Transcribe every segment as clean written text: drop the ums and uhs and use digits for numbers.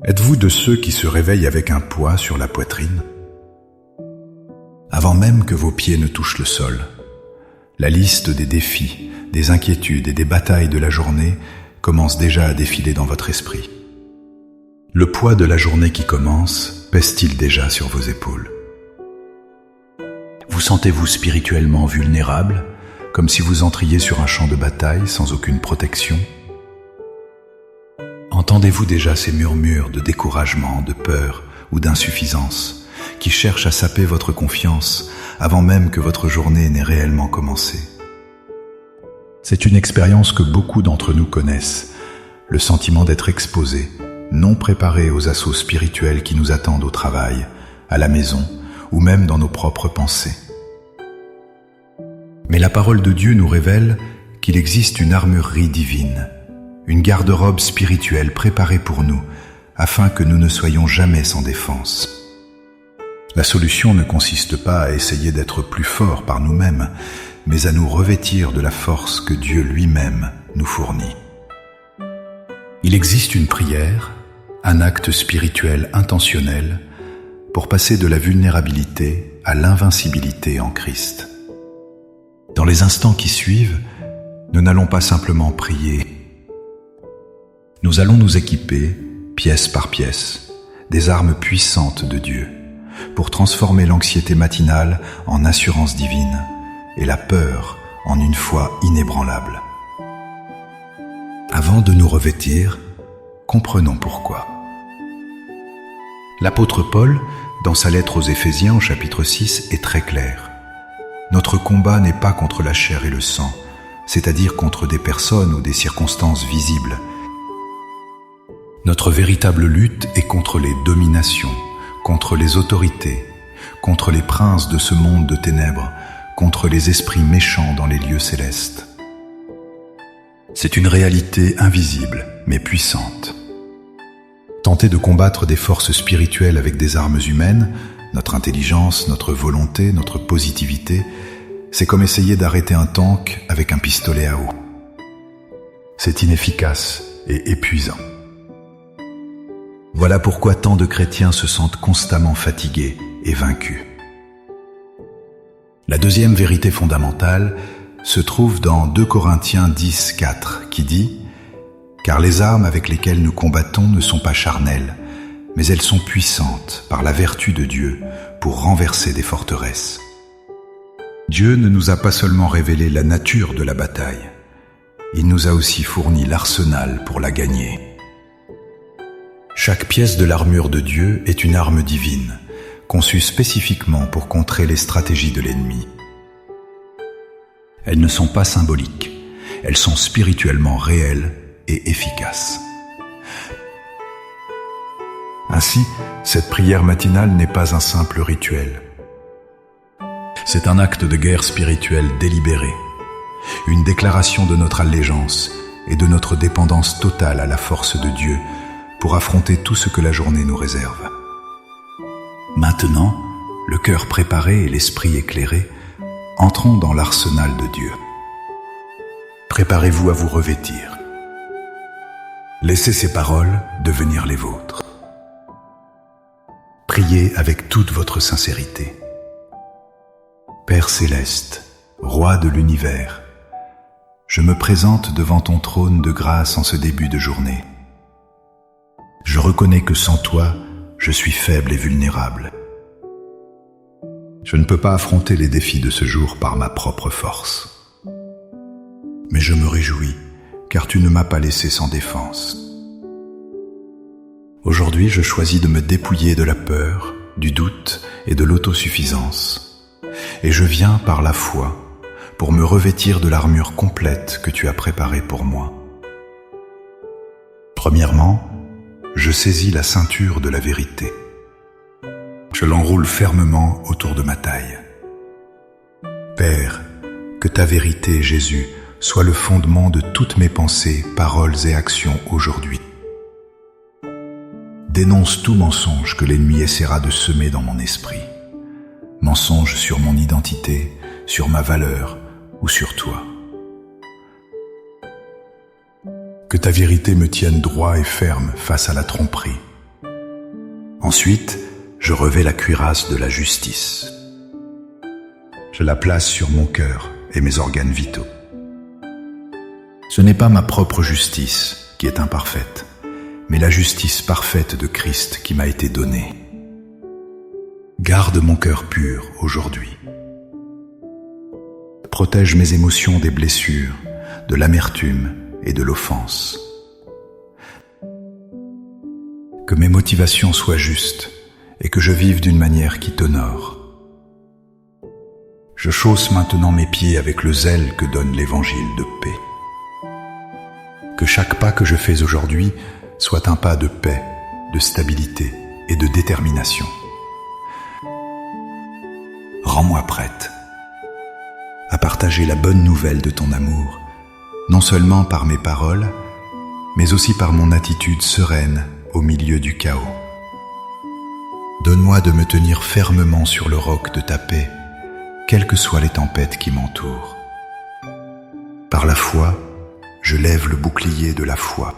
Êtes-vous de ceux qui se réveillent avec un poids sur la poitrine? Avant même que vos pieds ne touchent le sol, la liste des défis, des inquiétudes et des batailles de la journée commence déjà à défiler dans votre esprit. Le poids de la journée qui commence pèse-t-il déjà sur vos épaules? Vous sentez-vous spirituellement vulnérable, comme si vous entriez sur un champ de bataille sans aucune protection? Entendez-vous déjà ces murmures de découragement, de peur ou d'insuffisance qui cherchent à saper votre confiance avant même que votre journée n'ait réellement commencé? C'est une expérience que beaucoup d'entre nous connaissent, le sentiment d'être exposé, non préparé aux assauts spirituels qui nous attendent au travail, à la maison ou même dans nos propres pensées. Mais la parole de Dieu nous révèle qu'il existe une armurerie divine, une garde-robe spirituelle préparée pour nous, afin que nous ne soyons jamais sans défense. La solution ne consiste pas à essayer d'être plus forts par nous-mêmes, mais à nous revêtir de la force que Dieu lui-même nous fournit. Il existe une prière, un acte spirituel intentionnel, pour passer de la vulnérabilité à l'invincibilité en Christ. Dans les instants qui suivent, nous n'allons pas simplement prier. Nous allons nous équiper, pièce par pièce, des armes puissantes de Dieu, pour transformer l'anxiété matinale en assurance divine et la peur en une foi inébranlable. Avant de nous revêtir, comprenons pourquoi. L'apôtre Paul, dans sa lettre aux Éphésiens au chapitre 6, est très clair. Notre combat n'est pas contre la chair et le sang, c'est-à-dire contre des personnes ou des circonstances visibles. Notre véritable lutte est contre les dominations, contre les autorités, contre les princes de ce monde de ténèbres, contre les esprits méchants dans les lieux célestes. C'est une réalité invisible, mais puissante. Tenter de combattre des forces spirituelles avec des armes humaines, notre intelligence, notre volonté, notre positivité, c'est comme essayer d'arrêter un tank avec un pistolet à eau. C'est inefficace et épuisant. Voilà pourquoi tant de chrétiens se sentent constamment fatigués et vaincus. La deuxième vérité fondamentale se trouve dans 2 Corinthiens 10, 4, qui dit « Car les armes avec lesquelles nous combattons ne sont pas charnelles, mais elles sont puissantes par la vertu de Dieu pour renverser des forteresses. » Dieu ne nous a pas seulement révélé la nature de la bataille, il nous a aussi fourni l'arsenal pour la gagner. Chaque pièce de l'armure de Dieu est une arme divine, conçue spécifiquement pour contrer les stratégies de l'ennemi. Elles ne sont pas symboliques, elles sont spirituellement réelles et efficaces. Ainsi, cette prière matinale n'est pas un simple rituel. C'est un acte de guerre spirituelle délibéré, une déclaration de notre allégeance et de notre dépendance totale à la force de Dieu pour affronter tout ce que la journée nous réserve. Maintenant, le cœur préparé et l'esprit éclairé, entrons dans l'arsenal de Dieu. Préparez-vous à vous revêtir. Laissez ces paroles devenir les vôtres. Priez avec toute votre sincérité. Père céleste, Roi de l'univers, je me présente devant ton trône de grâce en ce début de journée. Je reconnais que sans toi, je suis faible et vulnérable. Je ne peux pas affronter les défis de ce jour par ma propre force. Mais je me réjouis, car tu ne m'as pas laissé sans défense. Aujourd'hui, je choisis de me dépouiller de la peur, du doute et de l'autosuffisance. Et je viens par la foi pour me revêtir de l'armure complète que tu as préparée pour moi. Premièrement, je saisis la ceinture de la vérité. Je l'enroule fermement autour de ma taille. Père, que ta vérité, Jésus, soit le fondement de toutes mes pensées, paroles et actions aujourd'hui. Dénonce tout mensonge que l'ennemi essaiera de semer dans mon esprit. Mensonge sur mon identité, sur ma valeur ou sur toi. Que ta vérité me tienne droit et ferme face à la tromperie, Ensuite, je revais la cuirasse de la justice. Je la place sur mon cœur et mes organes vitaux. Ce n'est pas ma propre justice qui est imparfaite, mais la justice parfaite de Christ qui m'a été donnée. Garde mon cœur pur aujourd'hui. Protège mes émotions des blessures, de l'amertume et de l'offense. Que mes motivations soient justes et que je vive d'une manière qui t'honore. Je chausse maintenant mes pieds avec le zèle que donne l'évangile de paix. Que chaque pas que je fais aujourd'hui soit un pas de paix, de stabilité et de détermination. Rends-moi prête à partager la bonne nouvelle de ton amour, non seulement par mes paroles, mais aussi par mon attitude sereine au milieu du chaos. Donne-moi de me tenir fermement sur le roc de ta paix, quelles que soient les tempêtes qui m'entourent. Par la foi, je lève le bouclier de la foi.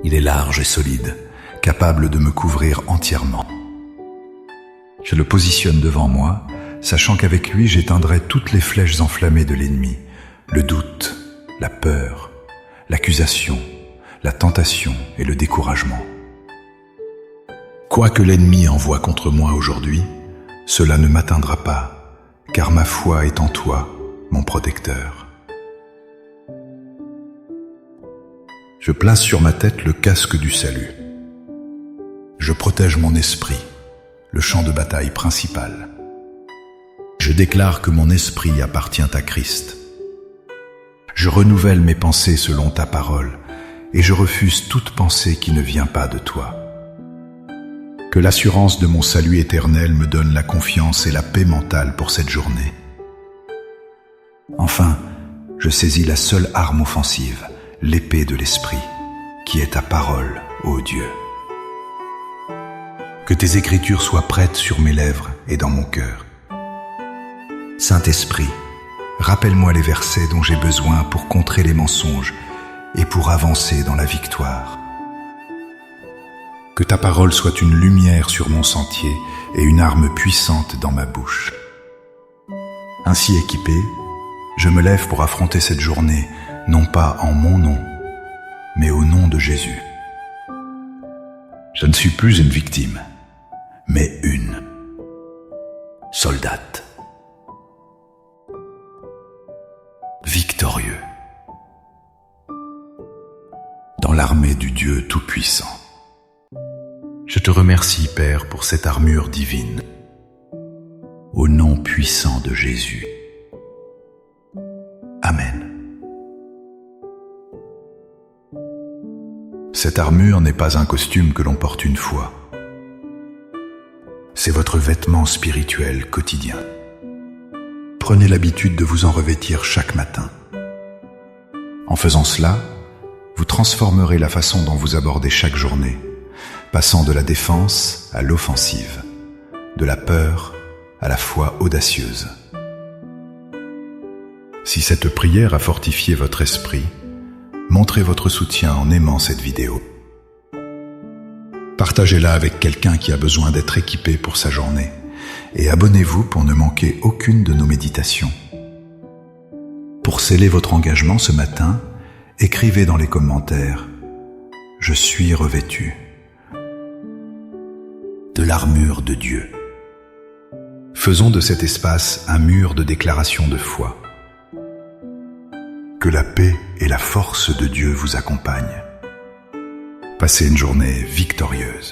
Il est large et solide, capable de me couvrir entièrement. Je le positionne devant moi, sachant qu'avec lui j'éteindrai toutes les flèches enflammées de l'ennemi, le doute, la peur, l'accusation, la tentation et le découragement. Quoi que l'ennemi envoie contre moi aujourd'hui, cela ne m'atteindra pas, car ma foi est en toi, mon protecteur. Je place sur ma tête le casque du salut. Je protège mon esprit, le champ de bataille principal. Je déclare que mon esprit appartient à Christ. Je renouvelle mes pensées selon ta parole, et je refuse toute pensée qui ne vient pas de toi. Que l'assurance de mon salut éternel me donne la confiance et la paix mentale pour cette journée. Enfin, je saisis la seule arme offensive, l'épée de l'esprit, qui est ta parole, ô Dieu. Que tes écritures soient prêtes sur mes lèvres et dans mon cœur. Saint-Esprit, rappelle-moi les versets dont j'ai besoin pour contrer les mensonges et pour avancer dans la victoire. Que ta parole soit une lumière sur mon sentier et une arme puissante dans ma bouche. Ainsi équipé, je me lève pour affronter cette journée, non pas en mon nom, mais au nom de Jésus. Je ne suis plus une victime, mais une soldate. Victorieux. Dans l'armée du Dieu Tout-Puissant. Je te remercie, Père, pour cette armure divine. Au nom puissant de Jésus. Amen. Cette armure n'est pas un costume que l'on porte une fois. C'est votre vêtement spirituel quotidien. Prenez l'habitude de vous en revêtir chaque matin. En faisant cela, vous transformerez la façon dont vous abordez chaque journée, passant de la défense à l'offensive, de la peur à la foi audacieuse. Si cette prière a fortifié votre esprit, montrez votre soutien en aimant cette vidéo. Partagez-la avec quelqu'un qui a besoin d'être équipé pour sa journée et abonnez-vous pour ne manquer aucune de nos méditations. Pour sceller votre engagement ce matin, écrivez dans les commentaires « Je suis revêtu de l'armure de Dieu ». Faisons de cet espace un mur de déclaration de foi. Que la paix et la force de Dieu vous accompagnent. Passez une journée victorieuse.